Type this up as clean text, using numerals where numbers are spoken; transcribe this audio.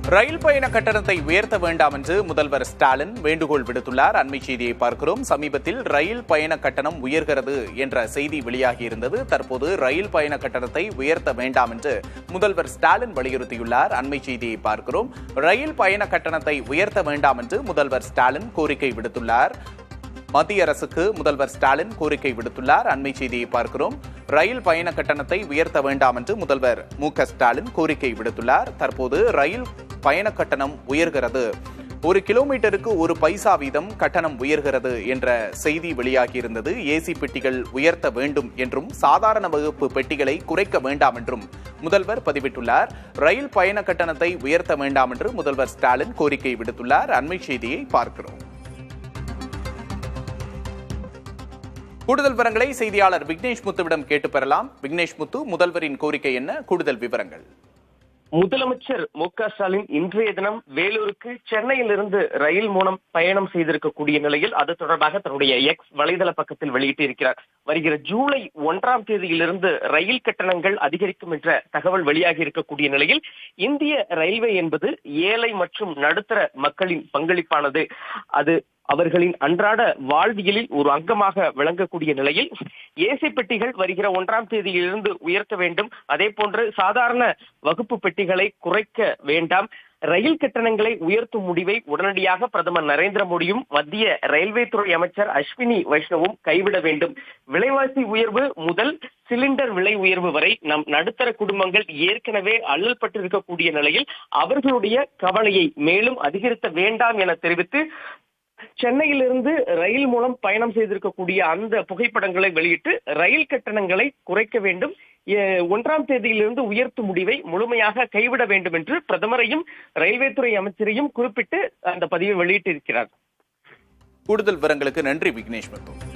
ரயில் பயண கட்டணத்தை உயர்த்த வேண்டாம் என்று முதல்வர் ஸ்டாலின் வேண்டுகோள் விடுத்துள்ளார். அண்மை செய்தியை பார்க்கிறோம். சமீபத்தில் ரயில் பயண கட்டணம் உயர்கிறது என்ற செய்தி வெளியாகியிருந்தது. தற்போது ரயில் பயண கட்டணத்தை உயர்த்த வேண்டாம் என்று முதல்வர் ஸ்டாலின் வலியுறுத்தியுள்ளார். அண்மை செய்தியை பார்க்கிறோம். ரயில் பயண கட்டணத்தை உயர்த்த வேண்டாம் என்று முதல்வர் ஸ்டாலின் கோரிக்கை விடுத்துள்ளார். மத்திய அரசுக்கு முதல்வர் ஸ்டாலின் கோரிக்கை விடுத்துள்ளார். அண்மை செய்தியை பார்க்கிறோம். ரயில் பயண கட்டணத்தை உயர்த்த வேண்டாம் என்று முதல்வர் மு.க.ஸ்டாலின் கோரிக்கை விடுத்துள்ளார். தற்போது ரயில் பயண கட்டணம் உயர்கிறது, 1 கிலோமீட்டருக்கு 1 பைசா வீதம் கட்டணம் உயர்கிறது என்ற செய்தி வெளியாகியிருந்தது. ஏசி பெட்டிகள் உயர்த்த வேண்டும் என்றும் சாதாரண வகுப்பு பெட்டிகளை குறைக்க வேண்டாம் என்றும் முதல்வர் பதிவிட்டுள்ளார். ரயில் பயண கட்டணத்தை உயர்த்த வேண்டாம் என்று முதல்வர் ஸ்டாலின் கோரிக்கை விடுத்துள்ளார். அண்மை செய்தியை பார்க்கிறோம். கூடுதல் விவரங்களை செய்தியாளர் விக்னேஷ் முத்துவிடம் கேட்டு பெறலாம். விக்னேஷ் முத்து, முதல்வரின் கோரிக்கை என்ன? கூடுதல் விவரங்கள். முதலமைச்சர் மு.க.ஸ்டாலின் இன்றைய தினம் வேலூருக்கு சென்னையிலிருந்து ரயில் மூலம் பயணம் செய்திருக்கக்கூடிய நிலையில் அது தொடர்பாக தன்னுடைய எக்ஸ் வலைதள பக்கத்தில் வெளியிட்டு இருக்கிறார். வருகிற ஜூலை 1ஆம் தேதியிலிருந்து ரயில் கட்டணங்கள் அதிகரிக்கும் என்ற தகவல் வெளியாகி இருக்கக்கூடிய நிலையில் இந்திய ரயில்வே என்பது ஏழை மற்றும் நடுத்தர மக்களின் பங்களிப்பானது. அது அவர்களின் அன்றாட வாழ்வியலில் ஒரு அங்கமாக விளங்கக்கூடிய நிலையில் ஏசி பெட்டிகள் வருகிற 1ஆம் தேதியிலிருந்து உயர்த்த வேண்டும். அதே போன்று சாதாரண வகுப்பு பெட்டிகளை குறைக்க வேண்டாம். ரயில் கட்டணங்களை உயர்த்தும் முடிவை உடனடியாக பிரதமர் நரேந்திர மோடியும் மத்திய ரயில்வே துறை அமைச்சர் அஸ்வினி வைஷ்ணவும் கைவிட வேண்டும். விலைவாசி உயர்வு முதல் சிலிண்டர் விலை உயர்வு வரை நம் நடுத்தர குடும்பங்கள் ஏற்கனவே அல்லல் பட்டிருக்கக்கூடிய நிலையில் அவர்களுடைய கவலையை மேலும் அதிகரிக்க வேண்டாம் என தெரிவித்து சென்னையிலிருந்து ரயில் மூலம் பயணம் செய்திருக்கக்கூடிய அந்த புகைப்படங்களை வெளியிட்டு ரயில் கட்டணங்களை குறைக்க வேண்டும், 1ஆம் தேதியிலிருந்து உயர்த்தும் முடிவை முழுமையாக கைவிட வேண்டும் என்று பிரதமரையும் ரயில்வே துறை அமைச்சரையும் குறிப்பிட்டு அந்த பதிவை வெளியிட்டிருக்கிறார். கூடுதல் விவரங்களுக்கு நன்றி விக்னேஷ் முத்து.